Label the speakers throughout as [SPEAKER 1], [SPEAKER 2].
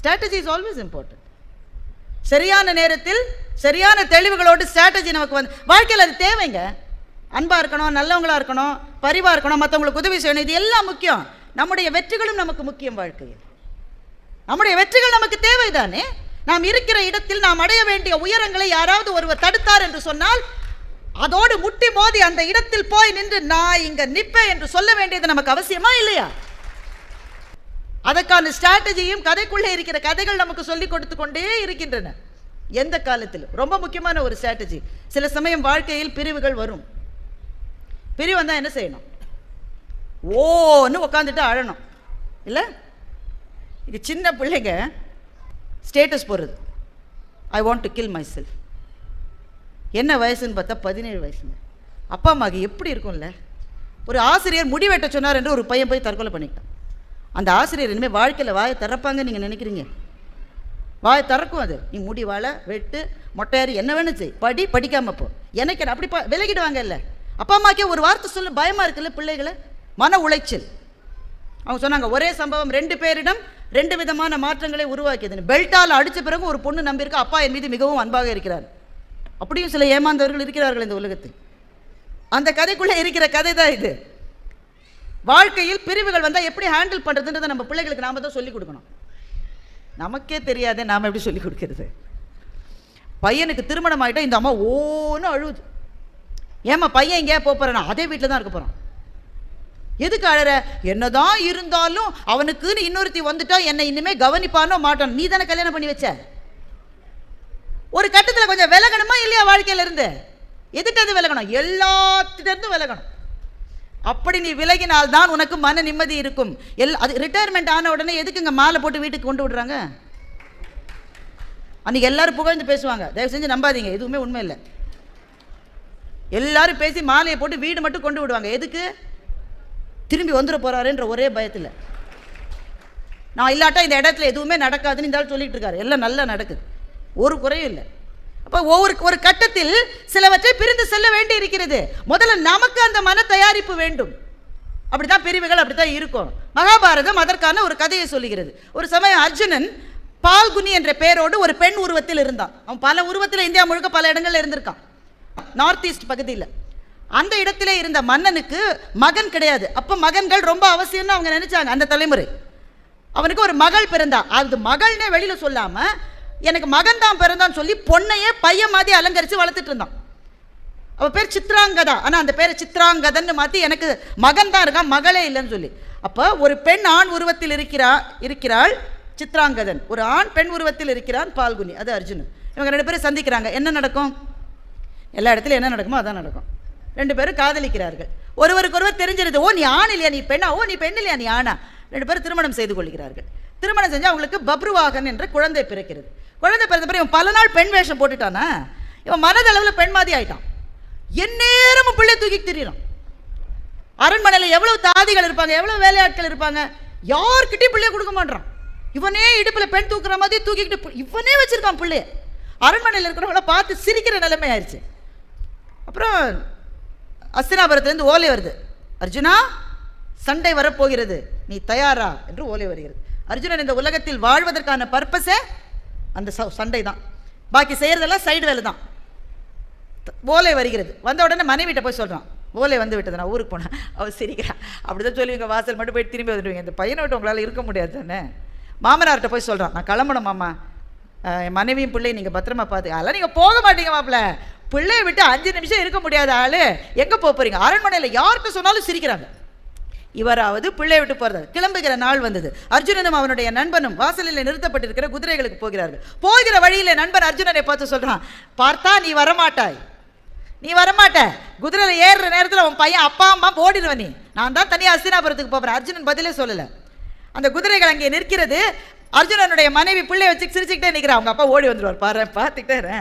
[SPEAKER 1] Strategy is always important. சரியான நேரத்தில் சரியான தெளிவுகளோடு ஸ்ட்ராட்டஜி நமக்கு வந்து வாழ்க்கையில் அது தேவைங்க. அன்பாக இருக்கணும், நல்லவங்களாக இருக்கணும், பரிவாக இருக்கணும், மற்றவங்களுக்கு உதவி செய்யணும், இது எல்லாம் முக்கியம். நம்முடைய வெற்றிகளும் நமக்கு முக்கியம். வாழ்க்கையில் நம்முடைய வெற்றிகள் நமக்கு தேவைதானே. நாம் இருக்கிற இடத்தில் நாம் அடைய வேண்டிய உயரங்களை யாராவது ஒருவர் தடுத்தார் என்று சொன்னால் அதோடு முட்டி மோதி அந்த இடத்தில் போய் நின்று நான் இங்க நிற்பேன் என்று சொல்ல வேண்டியது நமக்கு அவசியமா இல்லையா? அதற்கான ஸ்ட்ராட்டஜியும் கதைக்குள்ளே இருக்கிற கதைகள் நமக்கு சொல்லிக் கொடுத்து கொண்டே இருக்கின்றன. எந்த காலத்திலும் ரொம்ப முக்கியமான ஒரு ஸ்ட்ராட்டஜி. சில சமயம் வாழ்க்கையில் பிரிவுகள் வரும். பிரிவு வந்தால் என்ன செய்யணும்? ஓன்னு உட்காந்துட்டு அழணும் இல்லை? இது சின்ன பிள்ளைங்க ஸ்டேட்டஸ் போடுறது, I want to kill myself. என்ன வயசுன்னு பார்த்தா 17 வயசுங்க. அப்பா அம்மாக்கு எப்படி இருக்கும்ல? ஒரு ஆசிரியர் முடி வெட்ட சொன்னார் என்று ஒரு பையன் போய் தற்கொலை பண்ணிக்கிட்டான். அந்த ஆசிரியர் இனிமேல் வாழ்க்கையில் வாயை திறப்பாங்க நீங்கள் நினைக்கிறீங்க? வாயை திறக்கும் அது. நீ முடி வாழை வெட்டு மொட்டையாரி என்ன வேணும் செய், படி, படிக்காமல் போ, எனக்கு அப்படி விலகிடுவாங்க இல்லை? அப்பா அம்மாக்கே ஒரு வார்த்தை சொல்ல பயமாக இருக்குல்ல பிள்ளைகளை? மன உளைச்சல். அவங்க சொன்னாங்க ஒரே சம்பவம் 2 பேரிடம் 2 விதமான மாற்றங்களை உருவாக்கியது. பெல்ட்டால் அடித்த பிறகு ஒரு பொண்ணு நம்பியிருக்கா அப்பா என் மீது மிகவும் அன்பாக இருக்கிறார். அப்படியும் சில ஏமாந்தவர்கள் இருக்கிறார்கள் இந்த உலகத்தில். அந்த கதைக்குள்ளே இருக்கிற கதை தான் இது. வாழ்க்கையில் பிரிவுகள் வந்தால் எப்படி ஹேண்டில் பண்ணுறதுன்றதை நம்ம பிள்ளைகளுக்கு நாம் தான் சொல்லிக் கொடுக்கணும். நமக்கே தெரியாதே நாம் எப்படி சொல்லிக் கொடுக்கறது? பையனுக்கு திருமணம் ஆகிட்டா இந்த அம்மா ஓன்னு அழுவுது. ஏம்மா பையன் எங்கேயா போகிறானா? அதே வீட்டில் தான் இருக்க போகிறான். எதுக்கு அழற? என்னதான் இருந்தாலும் அவனுக்குன்னு இன்னொருத்தி வந்துட்டா என்னை இனிமே கவனிப்பானோ மாட்டான். நீ தானே கல்யாணம் பண்ணி வச்ச. ஒரு கட்டத்தில் கொஞ்சம் விலகணுமா இல்லையா? வாழ்க்கையில இருந்து எதுக்கு விலகணும்? எல்லாத்திலிருந்து விலகணும். அப்படி நீ விலகினால் தான் உனக்கு மன நிம்மதி இருக்கும். அது ரிட்டையர்மெண்ட் ஆன உடனே எதுக்குங்க மாலை போட்டு வீட்டுக்கு கொண்டு விடுறாங்க? அன்னைக்கு எல்லாரும் புகழ்ந்து பேசுவாங்க. தயவு செஞ்சு நம்பாதீங்க, எதுவுமே உண்மை இல்லை. எல்லாரும் பேசி மாலையை போட்டு வீடு மட்டும் கொண்டு விடுவாங்க. எதுக்கு? திரும்பி வந்துட போறாருன்ற ஒரே பயத்தில். நான் இல்லாட்டா இந்த இடத்துல எதுவுமே நடக்காதுன்னு இந்த ஆள் சொல்லிட்டு இருக்காரு. எல்லாம் நல்லா நடக்குது, ஒரு குறையும் இல்லை. அப்போ ஒரு கட்டத்தில் சிலவற்றை பிரிந்து செல்ல வேண்டி இருக்கிறது. முதல்ல நமக்கு அந்த மன தயாரிப்பு வேண்டும். அப்படித்தான் பிரிவுகள் அப்படித்தான் இருக்கும். மகாபாரதம் அதற்கான ஒரு கதையை சொல்லுகிறது. ஒரு சமயம் அர்ஜுனன் பால்குனி என்ற பெயரோடு ஒரு பெண் உருவத்தில் இருந்தான். அவன் பல உருவத்தில் இந்தியா முழுக்க பல இடங்கள்ல இருந்திருக்கான். நார்த் ஈஸ்ட் பகுதியில் அந்த இடத்திலே இருந்த மன்னனுக்கு மகன் கிடையாது. அப்போ மகன்கள் ரொம்ப அவசியம்னு அவங்க நினைச்சாங்க அந்த தலைமுறை. அவனுக்கு ஒரு மகள் பிறந்தா. அது மகள்னே வெளியில சொல்லாம எனக்கு மகன் தான் பிறந்தான்னு சொல்லி பொண்ணையே பையன் மாதிரி அலங்கரித்து வளர்த்துட்டு இருந்தான். அவள் பேர் சித்ராங்கதா. ஆனால் அந்த பேரை சித்ராங்கதன்னு மாற்றி எனக்கு மகன் தான் இருக்கான், மகளே இல்லைன்னு சொல்லி. அப்போ ஒரு பெண் ஆண் உருவத்தில் இருக்கிறாள் சித்ராங்கதன், ஒரு ஆண் பெண் உருவத்தில் இருக்கிறான் பால்குனி, அது அர்ஜுனன். இவங்க 2 பேரும் சந்திக்கிறாங்க. என்ன நடக்கும்? எல்லா இடத்துலையும் என்ன நடக்குமோ அதான் நடக்கும். 2 பேரும் காதலிக்கிறார்கள். ஒருவருக்கொருவர் தெரிஞ்சிருது. ஓ நீ ஆண் இல்லையா, நீ பெண்ணா? ஓ நீ பெண் இல்லையா, நீ ஆணா? 2 பேரும் திருமணம் செய்து கொள்கிறார்கள். திருமணம் செஞ்சு அவங்களுக்கு பப்ருவாகன் என்ற குழந்தை பிறக்கிறது. குழந்தை பிறந்த பிறகு இவன் பல நாள் பெண் வேஷம் போட்டுட்டானா, இவன் மனதளவில் பெண் மாதிரி ஆயிட்டான். எந்நேரமும் பிள்ளை தூக்கிட்டு திரியிறான். அரண்மனையில் எவ்வளவு தாதிகள் இருப்பாங்க, எவ்வளவு வேலையாட்கள் இருப்பாங்க, யார்கிட்டையும் பிள்ளைய கொடுக்க மாட்டான். இவனே இடுப்பில் பெண் தூக்குற மாதிரி தூக்கிக்கிட்டு இவனே வச்சிருக்கான் பிள்ளைய. அரண்மனையில் இருக்கிறவங்கள பார்த்து சிரிக்கிற நிலைமை ஆயிடுச்சு. அப்புறம் அஸ்தினாபுரத்துலேருந்து ஓலை வருது, அர்ஜுனா சண்டை வரப்போகிறது, நீ தயாரா என்று ஓலை வருகிறது. அர்ஜுனன் இந்த உலகத்தில் வாழ்வதற்கான பர்பஸே அந்த சண்டை தான். பாக்கி செய்யறதெல்லாம் சைடு வேலை தான். ஓலை வருகிறது. வந்த உடனே மனைவிட்ட போய் சொல்கிறான், ஓலை வந்து விட்டது, நான் ஊருக்கு போனேன். அவள் சிரிக்கிறான். அப்படி தான் சொல்லுவீங்க, வாசல் மட்டும் போயிட்டு திரும்பி வந்துடுவீங்க. இந்த பையனை விட்டு உங்களால் இருக்க முடியாது தானே. மாமனார்கிட்ட போய் சொல்கிறான், நான் கிளம்பணும் மாமா, என் மனைவியும் பிள்ளையும் நீங்கள் பத்திரமா பார்த்து. அதெல்லாம் நீங்கள் போக மாட்டீங்க மாப்பிள்ள, பிள்ளையை விட்டு 5 நிமிஷம் இருக்க முடியாத ஆள் எங்கே போகிறீங்க? அரண்மனையில் யார்கிட்ட சொன்னாலும் சிரிக்கிறாங்க. இவராவது பிள்ளை விட்டு போகிறது. கிளம்புகிற நாள் வந்தது. அர்ஜுனனும் அவனுடைய நண்பனும் வாசலில் நிறுத்தப்பட்டிருக்கிற குதிரைகளுக்கு போகிறார்கள். போகிற வழியில் நண்பன் அர்ஜுனனை பார்த்து சொல்கிறான், பார்த்தா நீ வரமாட்டாய், நீ வரமாட்ட. குதிரையில் ஏறுற நேரத்தில் உன் பையன் அப்பா அம்மா ஓடிடுவ, நான் தான் தனியாக அஸ்தினாபுரத்துக்கு போகிறேன். அர்ஜுனன் பதிலே சொல்லலை. அந்த குதிரைகள் அங்கே நிற்கிறது. அர்ஜுனனுடைய மனைவி பிள்ளைய வச்சு சிரிச்சுக்கிட்டே நிற்கிறா. அவங்க அப்பா ஓடி வந்துடுவார், பாரு பார்த்துக்கிட்டே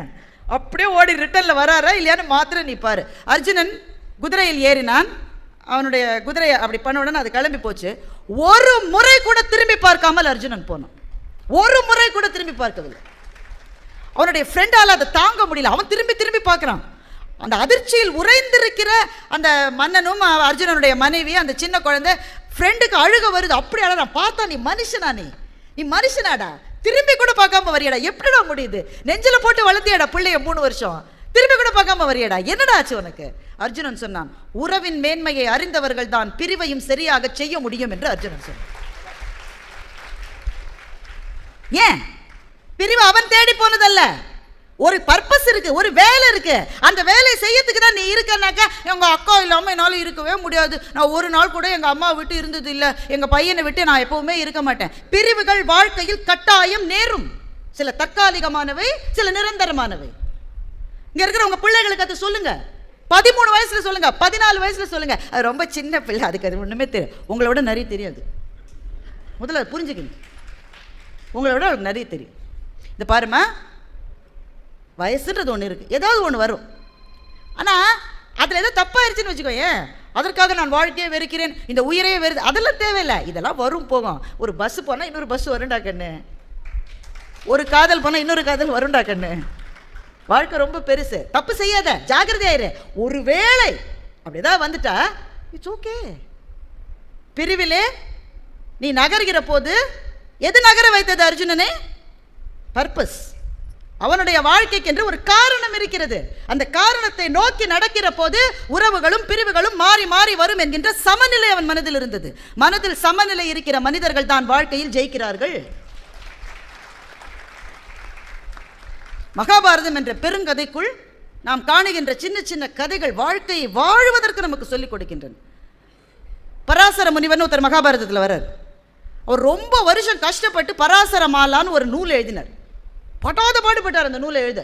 [SPEAKER 1] அப்படியே ஓடி ரிட்டனில் வராரா இல்லையான்னு மாத்திரம் நிற்பார். அர்ஜுனன் குதிரையில் ஏறினான். அவனுடைய குதிரையை அப்படி பண்ண உடனே அது கிளம்பி போச்சு. ஒரு முறை கூட திரும்பி பார்க்காமல் அர்ஜுனன் போனான். ஒரு முறை கூட திரும்பி பார்க்கவில்லை. அவனுடைய ஃப்ரெண்டால் அதை தாங்க முடியல. அவன் திரும்பி திரும்பி பார்க்குறான். அந்த அதிர்ச்சியில் உறைந்திருக்கிற அந்த மன்னனும் அர்ஜுனனுடைய மனைவி அந்த சின்ன குழந்தை ஃப்ரெண்டுக்கு அழுக வருது. அப்படி அழகான். பார்த்தா நீ மனுஷனா, நீ மனுஷனாடா, திரும்பி கூட பார்க்காம வரியடா, எப்படிடா முடியுது? நெஞ்சில போட்டு வளர்த்தியடா பிள்ளைய 3 வருஷம், திரும்பி கூட பார்க்காம வரியடா, என்னடா ஆச்சு உனக்கு? அர்ஜுனன் சொன்னான், உறவின் மேன்மையை அறிந்தவர்கள் தான் பிரிவையும் சரியாக செய்ய முடியும் என்று அர்ஜுனன் சொன்னான். ஏன் பிரிவு அவன் தேடி போனதல்ல, ஒரு பர்பஸ் இருக்கு, ஒரு வேலை இருக்கு. அந்த வேலையை செய்யறதுக்கு தான் நீ இருக்கனாக்கா, எங்க அக்கா இல்லாம என்னால இருக்கவே முடியாது, நான் ஒரு நாள் கூட எங்க அம்மா விட்டு இருந்தது இல்லை, எங்க பையனை விட்டு நான் எப்பவுமே இருக்க மாட்டேன். பிரிவுகள் வாழ்க்கையில் கட்டாயம் நேரும். சில தற்காலிகமானவை, சில நிரந்தரமானவை. இங்க இருக்கிற உங்க பிள்ளைகளுக்கு அது சொல்லுங்க. 13 வயசுல சொல்லுங்க, 14 வயசுல சொல்லுங்க. அது ரொம்ப சின்ன பிள்ளை, அதுக்கு அது ஒண்ணுமே தெரியும். உங்களோட நிறைய தெரியாது. முதல்ல புரிஞ்சுக்கணும், உங்களோட நிறைய தெரியும். இந்த பாருமா, வயசுன்றது ஒன்று இருக்குது, ஏதாவது ஒன்று வரும். ஆனால் அதில் ஏதோ தப்பாயிருச்சுன்னு வச்சுக்கோயேன், அதற்காக நான் வாழ்க்கையை வெறுக்கிறேன், இந்த உயிரையே வெறுது, அதெல்லாம் தேவையில்லை. இதெல்லாம் வரும் போகும். ஒரு பஸ் போனால் இன்னொரு பஸ் வருண்டா கண்ணு, ஒரு காதல் போனால் இன்னொரு காதல் வருண்டா கண்ணு. வாழ்க்கை ரொம்ப பெருசு, தப்பு செய்யாத, ஜாக்கிரதையாயிரு. ஒரு வேளை அப்படிதான் வந்துட்டா இட்ஸ் ஓகே. பிரிவிலே நீ நகர்கிற போது எது நகர வைத்தது அர்ஜுனனே? பர்பஸ். அவனுடைய வாழ்க்கைக்கு என்று ஒரு காரணம் இருக்கிறது. அந்த காரணத்தை நோக்கி நடக்கிற போது உறவுகளும் பிரிவுகளும் மாறி மாறி வரும் என்கின்ற சமநிலை அவன் மனதில் இருந்தது. மனதில் சமநிலை இருக்கிற மனிதர்கள் தான் வாழ்க்கையில் ஜெயிக்கிறார்கள். மகாபாரதம் என்ற பெருங்கதைக்குள் நாம் காணுகின்ற சின்ன சின்ன கதைகள் வாழ்க்கையை வாழ்வதற்கு நமக்கு சொல்லிக் கொடுக்கின்றன. பராசர முனிவன் ஒருத்தர் மகாபாரதத்தில் வர்றார். அவர் ரொம்ப வருஷம் கஷ்டப்பட்டு பராசர மாலான்னு ஒரு நூல் எழுதினார். பட்டாத பாடுபட்டார் அந்த நூலை எழுத.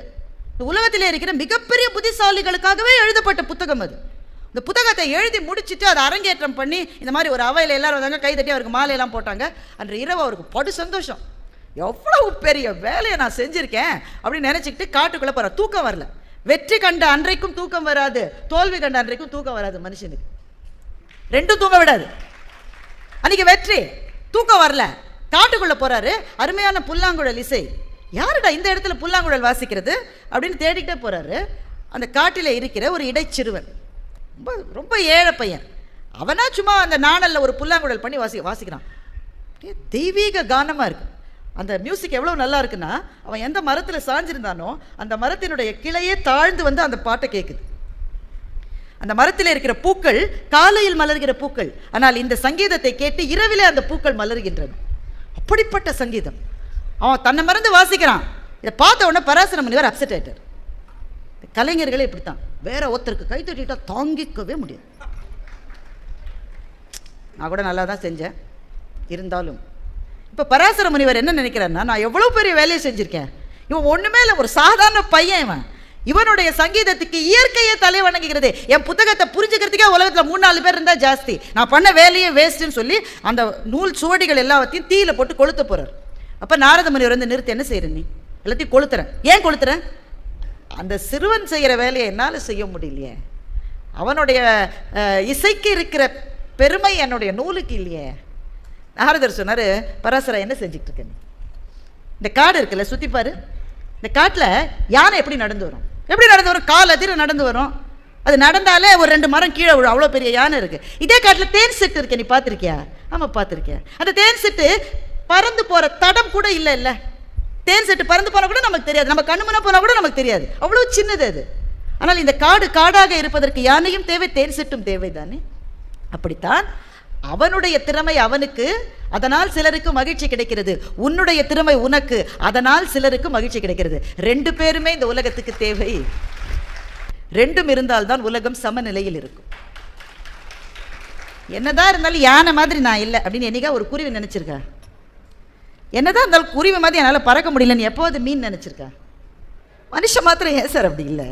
[SPEAKER 1] இந்த உலகத்திலே இருக்கிற மிகப்பெரிய புத்திசாலிகளுக்காகவே எழுதப்பட்ட புத்தகம் அது. இந்த புத்தகத்தை எழுதி முடிச்சுட்டு அதை அரங்கேற்றம் பண்ணி இந்த மாதிரி ஒரு அவையில் எல்லாரும் வந்தாங்க, கைதட்டி அவருக்கு மாலையெல்லாம் போட்டாங்க. அன்று இரவு அவருக்கு படு சந்தோஷம், எவ்வளவு பெரிய வேலையை நான் செஞ்சுருக்கேன் அப்படின்னு நினச்சிக்கிட்டு காட்டுக்குள்ளே போகிறார். தூக்கம் வரல. வெற்றி கண்ட அன்றைக்கும் தூக்கம் வராது, தோல்வி கண்ட அன்றைக்கும் தூக்கம் வராது. மனுஷனுக்கு ரெண்டும் தூங்க விடாது. அன்றைக்கி வெற்றி, தூக்கம் வரல, காட்டுக்குள்ளே போகிறாரு. அருமையான புல்லாங்குழல் இசை. யாருடா இந்த இடத்துல புல்லாங்குழல் வாசிக்கிறது அப்படின்னு தேடிக்கிட்டே போகிறாரு. அந்த காட்டில் இருக்கிற ஒரு இடைச்சிறுவன், ரொம்ப ரொம்ப ஏழை பையன். அவனா சும்மா அந்த நாணலில் ஒரு புல்லாங்குழல் பண்ணி வாசிக்கிறான். தெய்வீக கானமாக இருக்குது. அந்த மியூசிக் எவ்வளோ நல்லா இருக்குன்னா, அவன் எந்த மரத்தில் சாஞ்சிருந்தானோ அந்த மரத்தினுடைய கிளையே தாழ்ந்து வந்து அந்த பாட்டை கேட்குது. அந்த மரத்தில் இருக்கிற பூக்கள் காலையில் மலர்கிற பூக்கள், ஆனால் இந்த சங்கீதத்தை கேட்டு இரவிலே அந்த பூக்கள் மலர்கின்றன. அப்படிப்பட்ட சங்கீதம். அவன் தன்னை மறந்து வாசிக்கிறான். இதை பார்த்த உடனே பராசர முனிவர் அப்செட் ஆயிட்டார். கலைஞர்களே இப்படித்தான், வேற ஒருத்தருக்கு கை தட்டிட்டா தாங்கிக்கவே முடியாது. நான் கூட நல்லா தான் செஞ்சேன், இருந்தாலும் இப்போ பராசர முனிவர் என்ன நினைக்கிறான்னா, நான் எவ்வளோ பெரிய வேலையை செஞ்சுருக்கேன், இவன் ஒன்றுமே இல்லை, ஒரு சாதாரண பையன், இவனுடைய சங்கீதத்துக்கு இயற்கையே தலை வணங்குகிறது. என் புத்தகத்தை புரிஞ்சுக்கிறதுக்கே உலகத்தில் 3-4 பேர் இருந்தால் ஜாஸ்தி, நான் பண்ண வேலையே வேஸ்ட்டுன்னு சொல்லி அந்த நூல் சுவடிகள் எல்லாத்தையும் தீயில போட்டு கொளுத்த போகிறார். அப்போ நாரத முனிவர் வந்து, நிறுத்தி, என்ன செய்கிற நீ? எல்லாத்தையும் கொளுத்துறேன். ஏன் கொளுத்துறேன்? அந்த சிறுவன் செய்கிற வேலையை என்னால் செய்ய முடியலையே, அவனுடைய இசைக்கு இருக்கிற பெருமை என்னுடைய நூலுக்கு இல்லையே. நாரதர் சொன்னார், பராசரா என்ன செஞ்சுக்கிட்டு இருக்க நீ? இந்த காடு இருக்குல்ல, சுற்றி பாரு. இந்த காட்டில் யானை எப்படி நடந்து வரும்? எப்படி நடந்து வரும்? கால் அதிர நடந்து வரும். அது நடந்தாலே ஒரு 2 மரம் கீழே விழும், அவ்வளோ பெரிய யானை இருக்குது. இதே காட்டில் தேன் சிட்டு இருக்கு, நீ பார்த்துருக்கியா? ஆமாம் பார்த்துருக்கேன். அந்த தேன் சிட்டு பறந்து போகிற தடம் கூட இல்லை. இல்லை, தேன் சிட்டு பறந்து போனால் கூட நமக்கு தெரியாது, நம்ம கண்ணு முன்னா போனால் கூட நமக்கு தெரியாது, அவ்வளோ சின்னது அது. ஆனால் இந்த காடு காடாக இருப்பதற்கு யானையும் தேவை, தேன் சிட்டும் தேவை தானே. அப்படித்தான் அவனுடைய திறமை அவனுக்கு, அதனால் சிலருக்கு மகிழ்ச்சி கிடைக்கிறது. உன்னுடைய திறமை உனக்கு, அதனால் சிலருக்கு மகிழ்ச்சி கிடைக்கிறது. 2 பேருமே இந்த உலகத்துக்கு தேவை. 2ம் இருந்தால்தான் உலகம் சமநிலையில் இருக்கும். என்னதான் இருந்தாலும் யானை மாதிரி நான் இல்லை அப்படின்னு என்னைக்கா ஒரு குருவி நினைச்சிருக்கா? என்னதான் இருந்தாலும் குருவி மாதிரி என்னால் பறக்க முடியலன்னு எப்போது மீன் நினைச்சிருக்கா? மனுஷன் மாத்திரம் ஏன் சார் அப்படி இல்லை?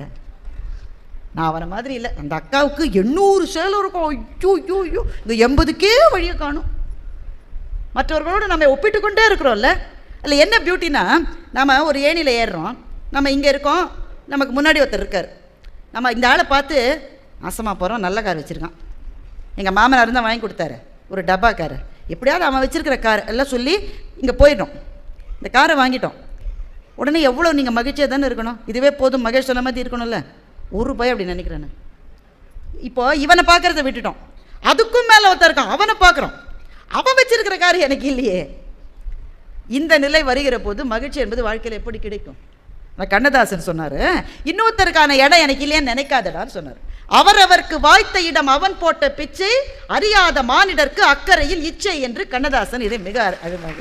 [SPEAKER 1] நான் அவனை மாதிரி இல்லை. அந்த அக்காவுக்கு 800 சேலம் இருக்கும். ஐயோ ஐயோ ஐயோ, இந்த 80க்கே வழியை காணும். மற்றவர்களோடு நம்ம ஒப்பிட்டு கொண்டே இருக்கிறோம்ல. அதில் என்ன பியூட்டினா, நம்ம ஒரு ஏணியில் ஏறுறோம், நம்ம இங்கே இருக்கோம், நமக்கு முன்னாடி ஒருத்தர் இருக்கார். நம்ம இந்த ஆளை பார்த்து நாசமாக போகிறோம், நல்ல கார் வச்சுருக்கான், எங்கள் மாமனார் தான் வாங்கி கொடுத்தாரு, ஒரு டப்பா கார், எப்படியாவது அவன் வச்சுருக்கிற கார் எல்லாம் சொல்லி இங்கே போயிட்டோம். இந்த காரை வாங்கிட்டோம். உடனே எவ்வளோ நீங்கள் மகிழ்ச்சியாக தானே இருக்கணும். இதுவே போதும், மகேஷ் சொன்ன மாதிரி இருக்கணும்ல. ஒரு பயம் அப்படி நினைக்கிறேன். இப்போ இவனை பார்க்கறத விட்டுட்டோம், அதுக்கும் மேலே ஒருத்தர் இருக்கான், அவனை பார்க்குறோம். அவன் வச்சிருக்கிற கார் எனக்கு இல்லையே. இந்த நிலை வருகிற போது மகிழ்ச்சி என்பது வாழ்க்கையில் எப்படி கிடைக்கும்? நான் கண்ணதாசன் சொன்னார், இன்னொருத்தருக்கான இடம் எனக்கு இல்லையான்னு நினைக்காதடான்னு சொன்னார். அவரவர்க்கு வாய்த்த இடம் அவன் போட்ட பிச்சை, அறியாத மானிடர்க்கு அக்கறையில் இச்சை என்று கண்ணதாசன் இதை மிக அழகாக